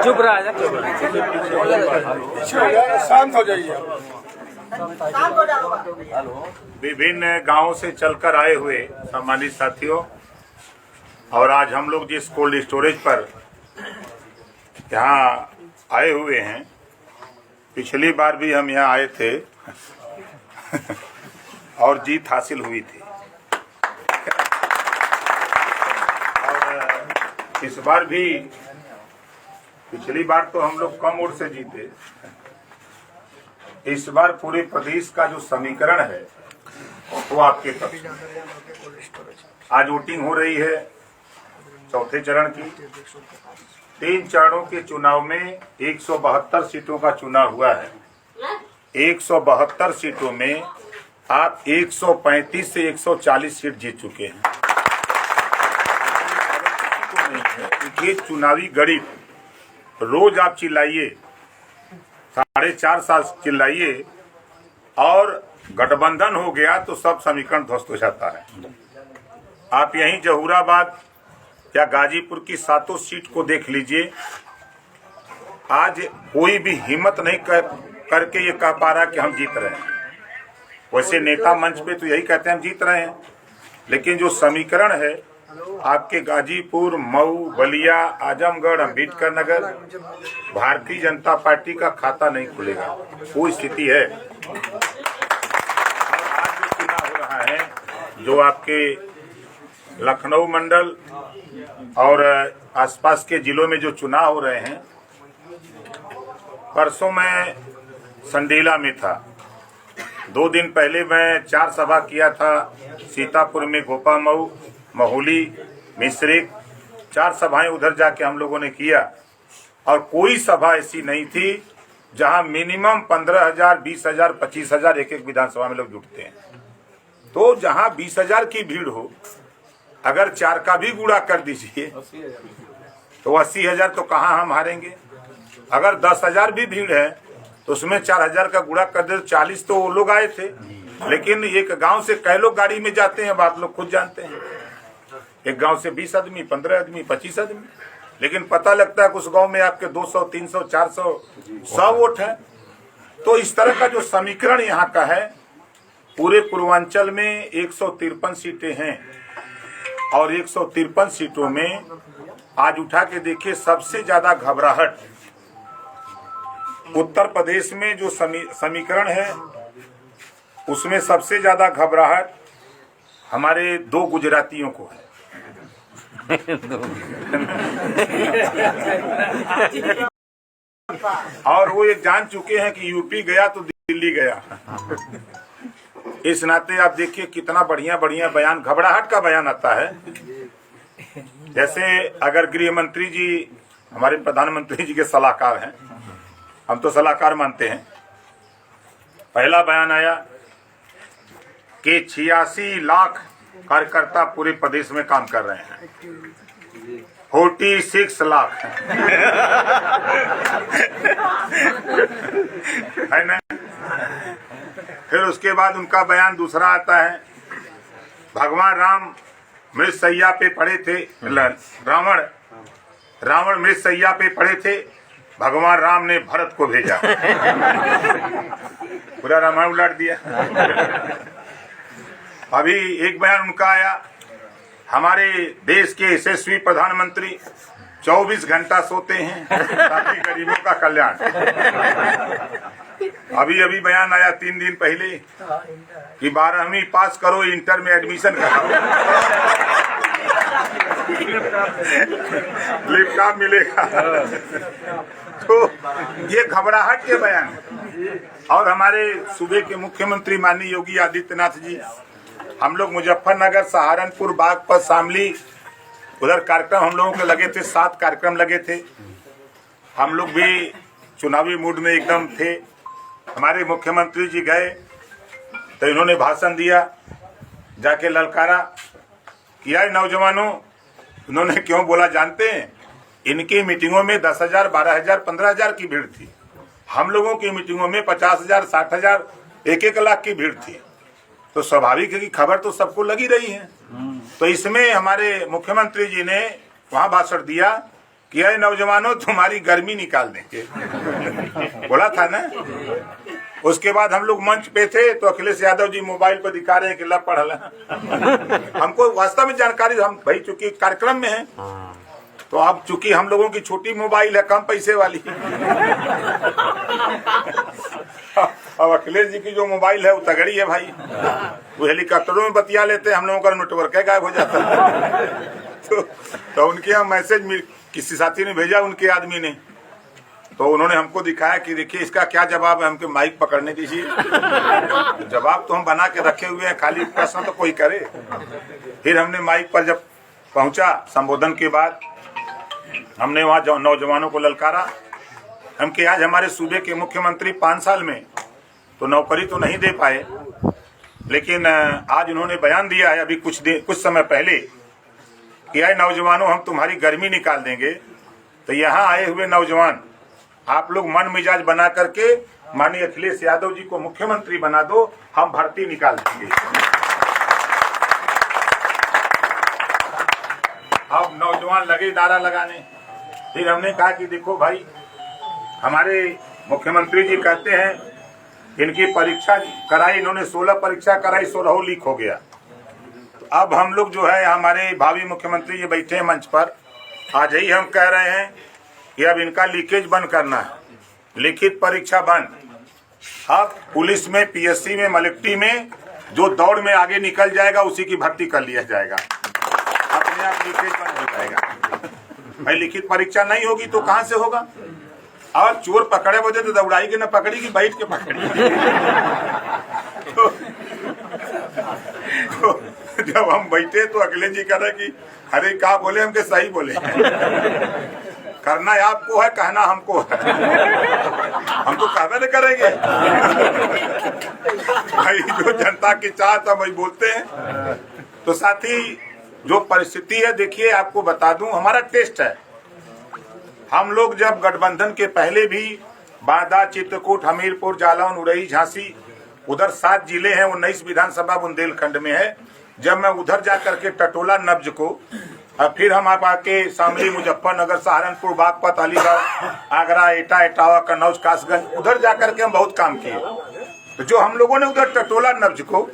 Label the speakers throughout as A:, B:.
A: चुप रहा,
B: शांत हो जाइए।
C: विभिन्न गांवों से चलकर आए हुए सम्मानित साथियों, और आज हम लोग जिस कोल्ड स्टोरेज पर यहाँ आए हुए हैं, पिछली बार भी हम यहाँ आए थे और जीत हासिल हुई थी, और इस बार भी, पिछली बार तो हम लोग कम वोट से जीते, इस बार पूरे प्रदेश का जो समीकरण है वो आपके पक्ष में। आज वोटिंग हो रही है चौथे चरण की। 3 चरणों के चुनाव में 172 सीटों का चुनाव हुआ है। 172 सीटों में आप 135 से 140 सीट जीत चुके हैं। ये चुनावी गणित रोज आप चिल्लाइए, 4.5 साल चिल्लाइए, और गठबंधन हो गया तो सब समीकरण ध्वस्त हो जाता है। आप यहीं जहूराबाद या गाजीपुर की 7 सीट को देख लीजिए। आज कोई भी हिम्मत नहीं करके ये कह पा रहा कि हम जीत रहे हैं। वैसे नेता मंच पे तो यही कहते हैं हम जीत रहे हैं, लेकिन जो समीकरण है आपके गाजीपुर, मऊ, बलिया, आजमगढ़, अम्बेडकर नगर, भारतीय जनता पार्टी का खाता नहीं खुलेगा, वो स्थिति है। और आज जो चुनाव हो रहा है, जो आपके लखनऊ मंडल और आसपास के जिलों में जो चुनाव हो रहे हैं, परसों मैं संडीला में था, 2 दिन पहले मैं 4 सभा किया था सीतापुर में, गोपामऊ, महुली, मिश्रिक, 4 सभाएं उधर जाके हम लोगों ने किया, और कोई सभा ऐसी नहीं थी जहां मिनिमम 15,000, 20,000, 25,000 एक विधानसभा में लोग जुटते हैं। तो जहां 20,000 की भीड़ हो, अगर 4 का भी गुणा कर दीजिए तो 80,000 तो कहां हम हारेंगे। अगर 10,000 भी भीड़ है तो उसमें 4,000 का गुणा कर दे तो 40 तो वो लोग आए थे। लेकिन एक गांव से कई लोग गाड़ी में जाते हैं, आप लोग खुद जानते हैं। एक गांव से 20 आदमी, 15 आदमी, 25 आदमी, लेकिन पता लगता है कि उस गांव में आपके 200, 300, 400, 100 वोट है। तो इस तरह का जो समीकरण यहाँ का है, पूरे पूर्वांचल में 153 सीटें हैं, और 153 सीटों में आज उठा के देखिए, सबसे ज्यादा घबराहट उत्तर प्रदेश में जो समीकरण है उसमें सबसे ज्यादा घबराहट हमारे 2 गुजरातियों को है। और वो ये जान चुके हैं कि यूपी गया तो दिल्ली गया। इस नाते आप देखिए कितना बढ़िया बढ़िया बयान, घबराहट का बयान आता है। जैसे अगर गृह मंत्री जी हमारे प्रधानमंत्री जी के सलाहकार हैं, हम तो सलाहकार मानते हैं। पहला बयान आया कि 86 लाख कार्यकर्ता पूरे प्रदेश में काम कर रहे हैं, 46 लाख है ना। फिर उसके बाद उनका बयान दूसरा आता है, भगवान राम मृतशैया पे पड़े थे, रावण मृतशैया पे पड़े थे, भगवान राम ने भरत को भेजा। पूरा रामायण उलट दिया। अभी एक बयान उनका आया, हमारे देश के यशस्वी प्रधानमंत्री 24 घंटा सोते हैं ताकि गरीबों का कल्याण। अभी बयान आया 3 दिन पहले कि 12वीं पास करो, इंटर में एडमिशन कराओ, लैपटॉप मिलेगा। तो ये घबराहट के बयान है। और हमारे सूबे के मुख्यमंत्री माननीय योगी आदित्यनाथ जी, हम लोग मुजफ्फरनगर, सहारनपुर, बागपत, शामली, उधर कार्यक्रम हम लोगों के लगे थे, 7 कार्यक्रम लगे थे। हम लोग भी चुनावी मूड में एकदम थे। हमारे मुख्यमंत्री जी गए तो इन्होंने भाषण दिया, जाके ललकारा किया नौजवानों। उन्होंने क्यों बोला जानते हैं? इनकी मीटिंगों में 10,000, 12,000, 15,000 की भीड़ थी। हम लोगों की मीटिंगों में 50,000, 60,000, 1-1 लाख की भीड़ थी। तो स्वाभाविक है कि खबर तो सबको लगी रही है। तो इसमें हमारे मुख्यमंत्री जी ने वहां भाषण दिया कि अरे नौजवानों तुम्हारी गर्मी निकाल देंगे, बोला था ना। उसके बाद हम लोग मंच पे थे तो अखिलेश यादव जी मोबाइल पर दिखा रहे हैं कि ला पढ़ ला। हमको वास्तव में जानकारी, हम भाई चूंकि कार्यक्रम में हैं तो अब चूंकि हम लोगों की छोटी मोबाइल है, कम पैसे वाली, अब अखिलेश जी की जो मोबाइल है वो तगड़ी है भाई, वो हेलीकॉप्टरों में बतिया लेते हैं, हम लोगों का नेटवर्क गायब हो जाता है। तो उनके यहाँ मैसेज किसी साथी ने भेजा, उनके आदमी ने, तो उन्होंने हमको दिखाया कि देखिए इसका क्या जवाब है, हमके माइक पकड़ने दीजिए। जवाब तो हम बना के रखे हुए हैं, खाली प्रश्न तो कोई करे। फिर हमने माइक पर जब पहुंचा, संबोधन के बाद हमने वहाँ नौजवानों को ललकारा। हम कि आज हमारे सूबे के मुख्यमंत्री 5 साल में तो नौकरी तो नहीं दे पाए, लेकिन आज उन्होंने बयान दिया है अभी कुछ समय पहले कि आए नौजवानों हम तुम्हारी गर्मी निकाल देंगे। तो यहाँ आए हुए नौजवान आप लोग मन मिजाज बना करके माननीय अखिलेश यादव जी को मुख्यमंत्री बना दो, हम भर्ती निकाल देंगे। अब नौजवान लगे नारा लगाने। फिर हमने कहा कि देखो भाई, हमारे मुख्यमंत्री जी कहते हैं इनकी परीक्षा कराई, इन्होंने 16 परीक्षा कराई, 16 लीक हो गया। तो अब हम लोग जो है हमारे भावी मुख्यमंत्री जी बैठे हैं मंच पर, आज ही हम कह रहे हैं कि अब इनका लीकेज बंद करना है, लिखित परीक्षा बंद। अब पुलिस में, पीएससी में, मलिक्टी में जो दौड़ में आगे निकल जाएगा उसी की भर्ती कर लिया जाएगा, अपने आप लीकेज बंद हो जाएगा। भाई लिखित परीक्षा नहीं होगी तो कहां से होगा? और चोर पकड़े बोले तो दौड़ाई के न पकड़ी कि बैठ के पकड़ी। तो जब हम बैठे तो अखिलेश जी कह रहे कि अरे क्या बोले, हमके सही बोले, करना आपको है, कहना हमको है, हम तो कहना नहीं करेंगे। भाई जो जनता की चाहत हम वही बोलते हैं। तो साथी जो परिस्थिति है, देखिए आपको बता दूं, हमारा टेस्ट है। हम लोग जब गठबंधन के पहले भी बांदा, चित्रकूट, हमीरपुर, जालौन, उरई, झांसी, उधर 7 जिले हैं, 19 विधानसभा बुंदेलखंड में है। जब मैं उधर जाकर के टटोला, नब्ज को, फिर हम आप आके शामली, मुजफ्फरनगर, सहारनपुर, बागपत, अलीगढ़, आगरा, एटा, इटावा, कन्नौज, कासगंज, उधर जाकर के हम बहुत काम किए। तो जो हम लोगों ने उधर टटोला, नब्ज को,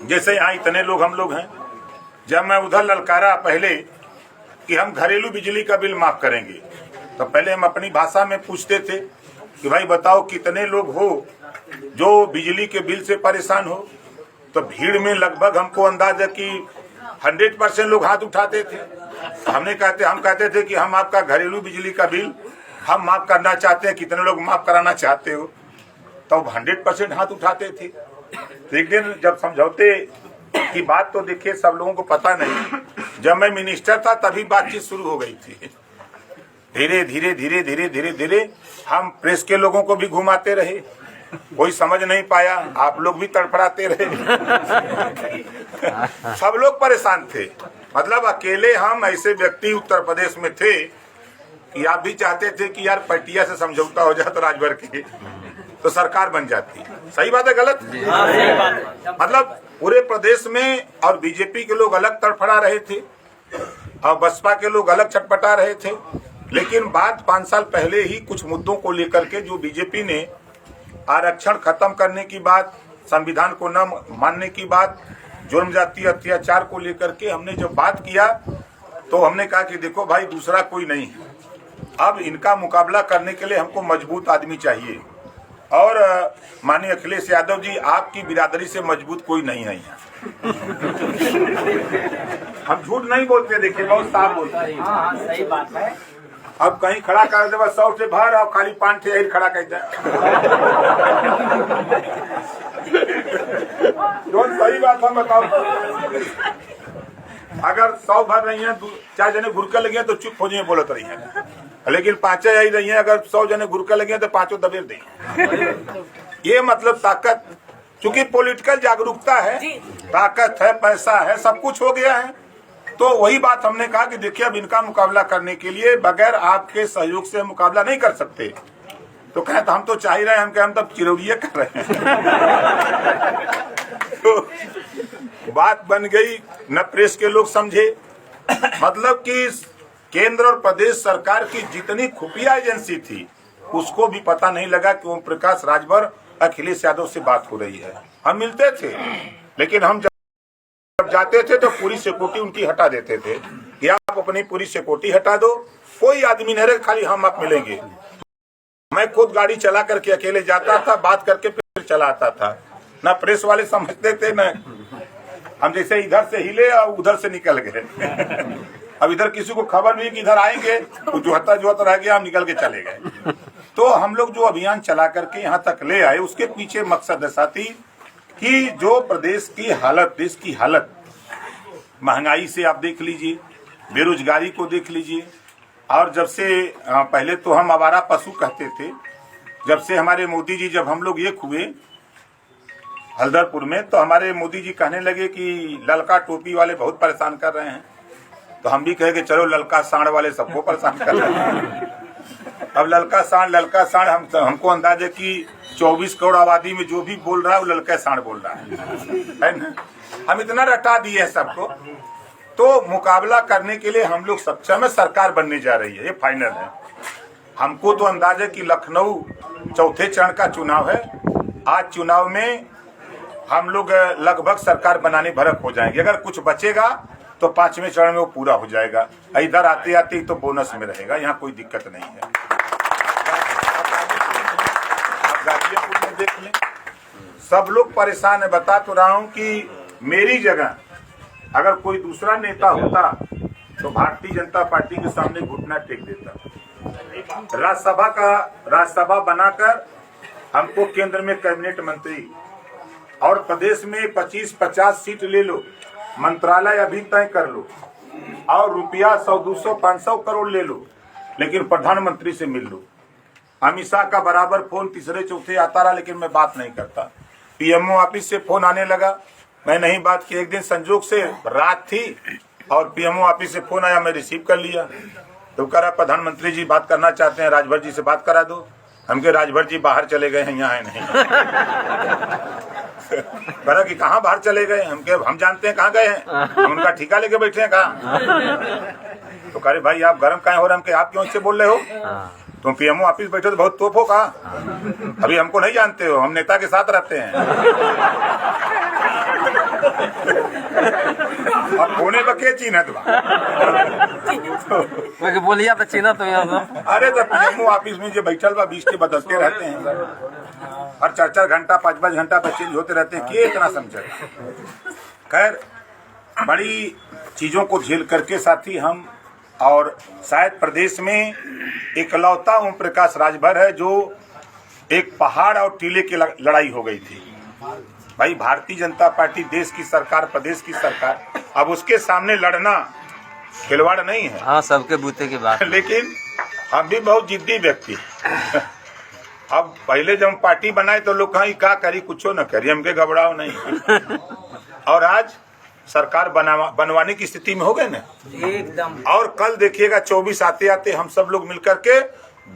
C: जैसे यहाँ इतने लोग हम लोग हैं, जब मैं उधर ललकारा पहले कि हम घरेलू बिजली का बिल माफ करेंगे, तो पहले हम अपनी भाषा में पूछते थे कि भाई बताओ कितने लोग हो जो बिजली के बिल से परेशान हो। तो भीड़ में लगभग हमको अंदाज है कि 100% लोग हाथ उठाते थे। हम कहते थे कि हम आपका घरेलू बिजली का बिल हम माफ करना चाहते हैं, कितने लोग माफ कराना चाहते हो? तो 100% हाथ उठाते थे। लेकिन जब समझौते की बात, तो देखिए सब लोगों को पता नहीं, जब मैं मिनिस्टर था तभी बातचीत शुरू हो गई थी। धीरे धीरे धीरे धीरे धीरे धीरे हम प्रेस के लोगों को भी घुमाते रहे, कोई समझ नहीं पाया, आप लोग भी तड़फड़ाते रहे। सब लोग परेशान थे। मतलब अकेले हम ऐसे व्यक्ति उत्तर प्रदेश में थे कि आप भी चाहते थे कि यार पटिया से समझौता हो जाए तो राजभर के, तो सरकार बन जाती। सही बात है, गलत? मतलब पूरे प्रदेश में और बीजेपी के लोग अलग तड़फड़ा रहे थे और बसपा के लोग अलग छटपटा रहे थे। लेकिन बात 5 साल पहले ही कुछ मुद्दों को लेकर के, जो बीजेपी ने आरक्षण खत्म करने की बात, संविधान को न मानने की बात, जुर्म जातीय अत्याचार को लेकर के हमने जब बात किया, तो हमने कहा कि देखो भाई दूसरा कोई नहीं है, अब इनका मुकाबला करने के लिए हमको मजबूत आदमी चाहिए। और माननीय अखिलेश यादव जी, आपकी बिरादरी से मजबूत कोई नहीं है यहाँ। हम झूठ नहीं बोलते, देखिए बहुत साफ बोलते हैं।
A: हाँ, सही बात है।
C: अब कहीं खड़ा कर दे 100 से भर और खाली 5 ठे यही खड़ा कर दे। सही बात हम बताओ, अगर 100 भर रही है, 4 जने घुरके लगे तो चुप हो जाए, बोलत रही है। लेकिन 5 आई रही है, अगर 100 जने घुरके लगे तो 5 दबेर दें। ये मतलब ताकत, चूंकि पॉलिटिकल जागरूकता है, ताकत है, पैसा है, सब कुछ हो गया है। तो वही बात हमने कहा कि देखिए अब इनका मुकाबला करने के लिए बगैर आपके सहयोग से मुकाबला नहीं कर सकते। तो कहे तो हम तो चाह ही रहे हैं, हम तब चिरौरिया कर रहे हैं। तो बात बन गई, न प्रेस के लोग समझे, मतलब कि केंद्र और प्रदेश सरकार की जितनी खुफिया एजेंसी थी उसको भी पता नहीं लगा कि ओम प्रकाश राजभर अखिलेश यादव से बात हो रही है। हम मिलते थे, लेकिन हम जब जाते थे तो पूरी सिक्योरिटी उनकी हटा देते थे कि आप अपनी पूरी सिक्योरिटी हटा दो, कोई आदमी नहीं रहे, खाली हम आप मिलेंगे। मैं खुद गाड़ी चला करके अकेले जाता था, बात करके फिर चला आता था। ना प्रेस वाले समझते थे, न हम जैसे इधर से हिले और उधर से निकल गए। अब इधर किसी को खबर नहीं कि इधर आएंगे, तो जो हता रह गया, हम निकल के चले गए। तो हम लोग जो अभियान चला करके यहाँ तक ले आए, उसके पीछे मकसद ऐसा थी कि जो प्रदेश की हालत, देश की हालत, महंगाई से आप देख लीजिए, बेरोजगारी को देख लीजिए, और जब से पहले तो हम आवारा पशु कहते थे, जब से हमारे मोदी जी, जब हम लोग एक हुए हल्दरपुर में, तो हमारे मोदी जी कहने लगे कि ललका टोपी वाले बहुत परेशान कर रहे हैं। तो हम भी कहे कि चलो ललका सांड वाले सबको परेशान कर रहे हैं। अब ललका सांड हमको अंदाज है कि 24 करोड़ आबादी में जो भी बोल रहा है वो ललका सांड बोल रहा है ना। हम इतना रटा दिए हैं सबको, तो मुकाबला करने के लिए हम लोग सक्षम है। सरकार बनने जा रही है, ये फाइनल है। हमको तो अंदाज है कि लखनऊ चौथे चरण का चुनाव है। आज चुनाव में हम लोग लगभग सरकार बनाने भरक हो जाएंगे। अगर कुछ बचेगा तो 5वें चरण में वो पूरा हो जाएगा। इधर आते आते तो बोनस में रहेगा, यहाँ कोई दिक्कत नहीं है। आप गाजियापुर में देख लें, सब लोग परेशान है। बता तो रहा हूँ कि मेरी जगह अगर कोई दूसरा नेता होता तो भारतीय जनता पार्टी के सामने घुटना टेक देता। राज्यसभा बनाकर हमको केंद्र में कैबिनेट मंत्री और प्रदेश में 25-50 सीट ले लो, मंत्रालय अभी तय कर लो, और रुपया 100, 200, 500 करोड़ ले लो, लेकिन प्रधानमंत्री से मिल लो। अमित शाह का बराबर फोन तीसरे चौथे आता रहा, लेकिन मैं बात नहीं करता। पीएमओ ऑफिस से फोन आने लगा, मैं नहीं बात की। एक दिन संजोग से रात थी और पीएमओ ऑफिस से फोन आया, मैं रिसीव कर लिया। तो कह रहा प्रधानमंत्री जी बात करना चाहते हैं, राजभर जी से बात करा दो। हमके राजभर जी बाहर चले गए हैं, यहाँ है नहीं। कहा कि कहाँ बाहर चले गए? हम जानते हैं कहाँ गए हैं, हम उनका ठिका लेके बैठे हैं कहाँ। तो कह रहे भाई आप गर्म काहे हो रहे? हम आप क्यों इससे बोल रहे हो? तुम पीएमओ ऑफिस बैठे तो बहुत तोप हो कहा, अभी हमको नहीं जानते हो, हम नेता के साथ रहते हैं। अब होने बके चीनत
A: बोलिया तो चीनत हो।
C: अरे तो पीएमओ ऑफिस में जो बैठल बा 20 के बदलते रहते हैं, और 4-4 घंटा 5-5 घंटा चेंज होते रहते हैं। के इतना समझे? खैर, बड़ी चीजों को झेल करके साथी हम, और शायद प्रदेश में इकलौता ओम प्रकाश राजभर है जो एक पहाड़ और टीले की लड़ाई हो गई थी। भाई भारतीय जनता पार्टी देश की सरकार, प्रदेश की सरकार, अब उसके सामने लड़ना खिलवाड़ नहीं है।
A: हाँ, सबके बूते की बात।
C: लेकिन हम भी बहुत जिद्दी व्यक्ति। अब पहले जब पार्टी बनाए तो लोग कहा क्या करी, कुछ न करी, हमके घबराओ नहीं। और आज सरकार बनवाने की स्थिति में हो गए ना
A: एकदम।
C: और कल देखिएगा 24 आते आते हम सब लोग मिलकर के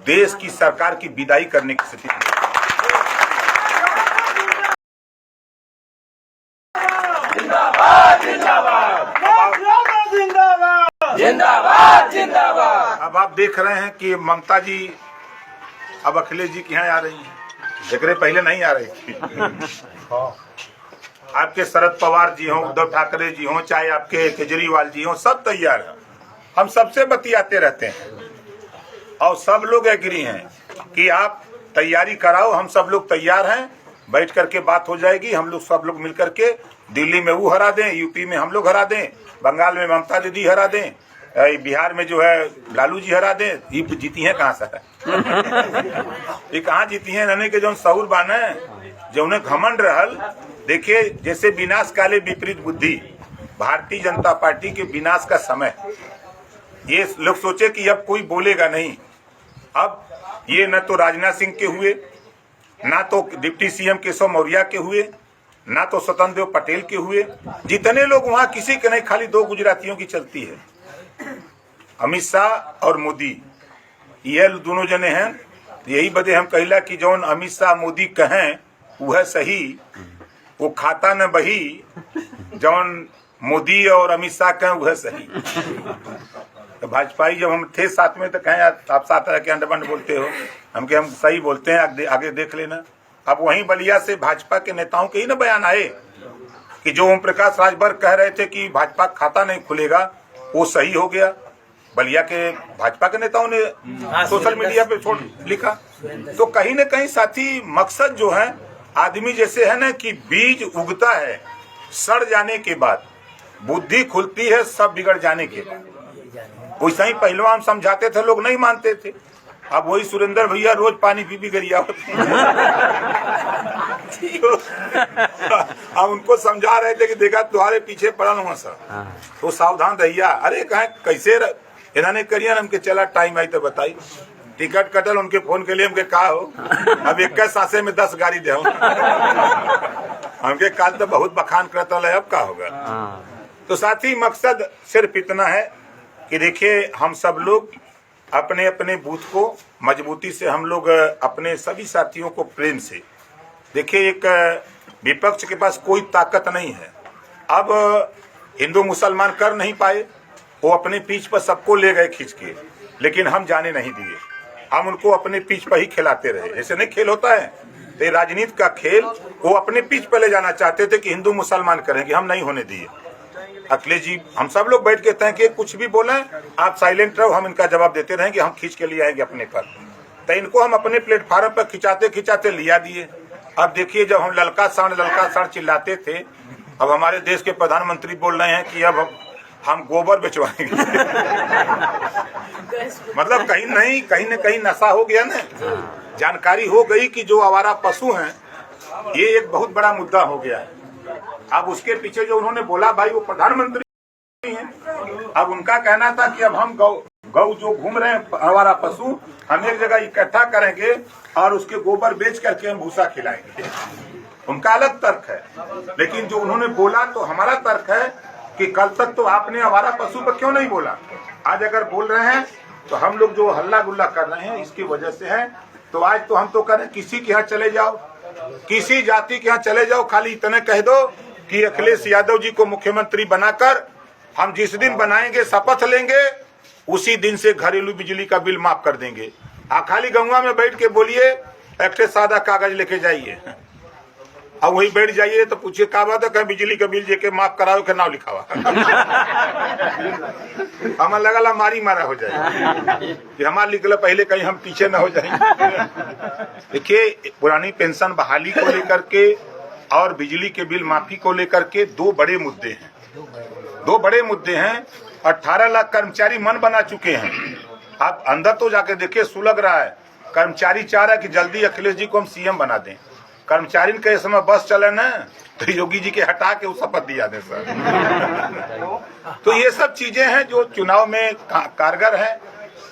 C: देश की सरकार की विदाई करने की स्थिति में।
B: जिंदाबाद जिंदाबाद जिंदाबाद जिंदाबाद जिंदाबाद।
C: अब आप देख रहे हैं कि ममता जी अब अखिलेश जी के यहाँ आ रही हैं, जिक्र पहले नहीं आ रही थी। आपके शरद पवार जी हों, उद्धव ठाकरे जी हों, चाहे आपके केजरीवाल जी हों, सब तैयार हैं। हम सबसे बतियाते रहते हैं और सब लोग एग्री हैं कि आप तैयारी कराओ, हम सब लोग तैयार हैं। बैठ करके बात हो जाएगी, हम लोग सब लोग मिल करके दिल्ली में वो हरा दें, यूपी में हम लोग हरा दें, बंगाल में ममता दीदी हरा दें, बिहार में जो है लालू जी हरा दें। ये जीती हैं कहाँ से? ये कहाँ जीती हैं? रहने के जो सहूर बाने जो उन्हें घमंड रहल। देखिए, जैसे विनाश काले विपरीत बुद्धि, भारतीय जनता पार्टी के विनाश का समय, ये लोग सोचे कि अब कोई बोलेगा नहीं। अब ये न तो राजनाथ सिंह के हुए, ना तो डिप्टी सीएम केशव मौर्य के हुए, ना तो स्वतंत्र देव पटेल के हुए। जितने लोग वहां, किसी के नहीं, खाली 2 गुजरातियों की चलती है, अमित शाह और मोदी। ये दोनों जने हैं। यही बदे हम कहला कि जौन अमित शाह मोदी कहें वह सही, वो खाता न बही, जौन मोदी और अमित शाह कहें वह सही। तो तो भाजपाई जब हम थे साथ में तो कहें यार आप साथ रह के अंडबंड बोलते हो, हम सही बोलते हैं, आगे देख लेना। अब वहीं बलिया से भाजपा के नेताओं के ही ना बयान आए कि जो ओम प्रकाश राजभर कह रहे थे कि भाजपा खाता नहीं खुलेगा, वो सही हो गया। बलिया के भाजपा के नेताओं ने सोशल मीडिया पे छोड़ लिखा। तो कहीं न कहीं साथी मकसद जो है, आदमी जैसे है ना कि बीज उगता है सड़ जाने के बाद, बुद्धि खुलती है सब बिगड़ जाने के बाद। वैसा ही पहलवा हम समझाते थे, लोग नहीं मानते थे। अब वही सुरेंद्र भैया रोज पानी पी गरिया होते हैं। हम उनको समझा रहे थे कि देखा तुम्हारे पीछे पड़ा हुआ सर, तो सावधान रहिया। अरे कहे कैसे इन्होंने करिए, हमके चला टाइम आई तो बताई, टिकट कटल उनके फोन के लिए, हमके कहा हो अब 21 सांसे में 10 गाड़ी दे हमके काल तो बहुत बखान करता है, अब क्या होगा। तो साथी मकसद सिर्फ इतना है कि देखिए हम सब लोग अपने अपने बूथ को मजबूती से, हम लोग अपने सभी साथियों को प्रेम से, देखिए एक विपक्ष के पास कोई ताकत नहीं है। अब हिंदू मुसलमान कर नहीं पाए, वो अपने पीछ पर सबको ले गए खींच के, लेकिन हम जाने नहीं दिए। हम उनको अपने पीछ पर ही खिलाते रहे। ऐसे नहीं खेल होता है, तो ये राजनीति का खेल वो अपने पीछ पर ले जाना चाहते थे कि हिंदू मुसलमान करेंगे, हम नहीं होने दिए। अखिलेश जी हम सब लोग बैठ के तय कि कुछ भी बोले आप साइलेंट रहो, हम इनका जवाब देते रहेंगे, हम खींच के लिए आएंगे अपने पर। तो इनको हम अपने प्लेटफार्म पर खिंचाते खिंचाते लिया दिए। अब देखिए जब हम ललका साड़ चिल्लाते थे, अब हमारे देश के प्रधानमंत्री बोल रहे हैं कि अब हम गोबर बेचवाएंगे। मतलब कहीं न कहीं नशा हो गया ना, जानकारी हो गई कि जो आवारा पशु हैं ये एक बहुत बड़ा मुद्दा हो गया है। अब उसके पीछे जो उन्होंने बोला, भाई वो प्रधानमंत्री हैं, अब उनका कहना था कि अब हम गौ जो घूम रहे हैं आवारा पशु, हम एक जगह इकट्ठा करेंगे और उसके गोबर बेच करके हम भूसा खिलाएंगे। उनका अलग तर्क है, लेकिन जो उन्होंने बोला तो हमारा तर्क है कि कल तक तो आपने आवारा पशु पर क्यों नहीं बोला, आज अगर बोल रहे हैं तो हम लोग जो हल्ला गुल्ला कर रहे हैं इसकी वजह से है। तो आज तो हम तो कह रहे हैं किसी के यहाँ चले जाओ, किसी जाति के यहाँ चले जाओ, खाली इतने कह दो कि अखिलेश यादव जी को मुख्यमंत्री बनाकर हम जिस दिन बनाएंगे, शपथ लेंगे, उसी दिन से घरेलू बिजली का बिल माफ कर देंगे। खाली गंगा में बैठ के बोलिए, एक सादा कागज लेके जाइए, अब वही बैठ जाइए तो पूछिए क्या बात है, कहीं बिजली का बिल जेके माफ कराओ के नाम लिखावा। हमें लगा मारी मारा हो जाए कि हमारे लिखला पहले कहीं हम पीछे न हो जाएंगे। देखिए पुरानी पेंशन बहाली को लेकर के और बिजली के बिल माफी को लेकर के दो बड़े मुद्दे हैं। 18 लाख कर्मचारी मन बना चुके हैं। आप अंदर तो जाके देखिए, सुलग रहा है। कर्मचारी चाह रहा है कि जल्दी अखिलेश जी को हम सीएम बना दें। कर्मचारी के समय बस चले ना तो योगी जी के हटा के उस शपथ दिया दे सर। तो ये सब चीजें हैं जो चुनाव में कारगर है।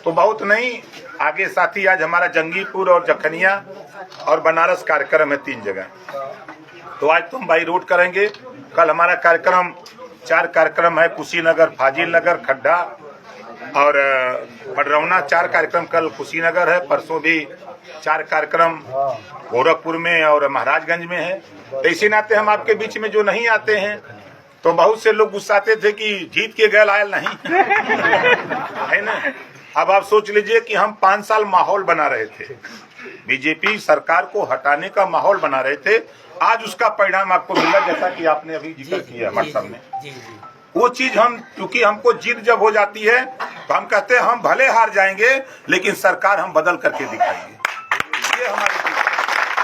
C: तो बहुत नहीं आगे साथी, आज हमारा जंगीपुर और जखनिया और बनारस कार्यक्रम है 3 जगह। तो आज तो हम बाई रोड करेंगे। कल हमारा कार्यक्रम 4 कार्यक्रम है, कुशीनगर, फाजिल नगर, खड्डा और पडरौना। 4 कार्यक्रम कल कुशीनगर है। परसों भी 4 कार्यक्रम गोरखपुर में और महाराजगंज में है। तो इसी नाते हम आपके बीच में जो नहीं आते हैं, तो बहुत से लोग गुस्साते थे कि जीत के गए आयल नहीं है ना। अब आप सोच लीजिए कि हम 5 साल माहौल बना रहे थे, बीजेपी सरकार को हटाने का माहौल बना रहे थे। आज उसका परिणाम आपको मिला, जैसा कि आपने अभी जिक्र किया हमारे सामने। वो चीज हम, क्योंकि हमको जीत जब हो जाती है तो हम कहते हैं हम भले हार जाएंगे लेकिन सरकार हम बदल करके दिखाएंगे। ये हमारी जीत।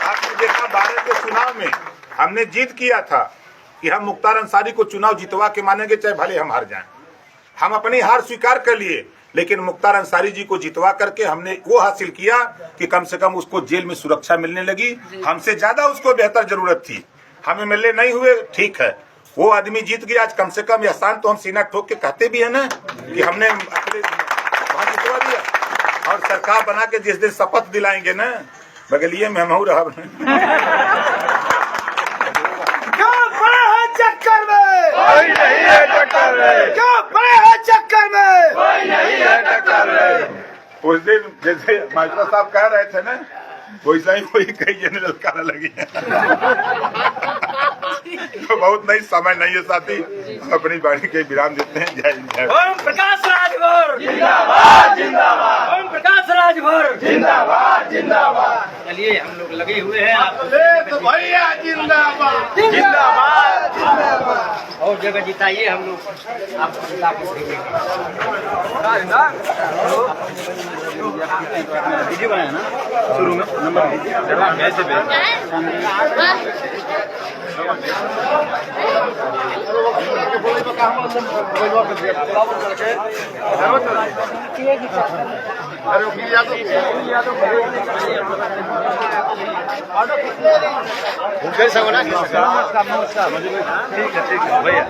C: आपने देखा 12 के चुनाव में हमने जीत किया था कि हम मुख्तार अंसारी को चुनाव जितवा के मानेंगे, चाहे भले हम हार जाएं। हम अपनी हार स्वीकार कर लिए, लेकिन मुख्तार अंसारी जी को जितवा करके हमने वो हासिल किया कि कम से कम उसको जेल में सुरक्षा मिलने लगी। हमसे ज्यादा उसको बेहतर जरूरत थी, हमें मिलने नहीं हुए, ठीक है, वो आदमी जीत गया। आज कम से कम एहसान तो हम सीना ठोक के कहते भी है ना कि हमने वहां जितवा दिया। और सरकार बना के जिस दिन शपथ दिलाएंगे ना, बगलिए में हम रहा
B: चक्कर में कोई नहीं है, टक्कर में क्यों बड़े हैं, चक्कर में कोई नहीं है, टक्कर में।
C: उस दिन जैसे मास्टर साहब कह रहे थे ना, वैसा ही कोई कई जनरल कहने लगी। तो बहुत नहीं, समय नहीं है साथी, अपनी बाणी के विराम देते हैं। जय हिंद, जय भारत।
A: ओम प्रकाश राजभर
B: जिंदाबाद जिंदाबाद
A: ओम प्रकाश राजभर
B: जिंदाबाद जिंदाबाद।
A: चलिए हम लोग लगे हुए हैं आप
B: तो भैया जिंदाबाद जिंदाबाद जिंदाबाद।
A: और जगह जिताइए, हम लोग आपको जिता के भेजेंगे। वीडियो बनाया ना शुरू में, नंबर कैसे
B: ठीक है भैया।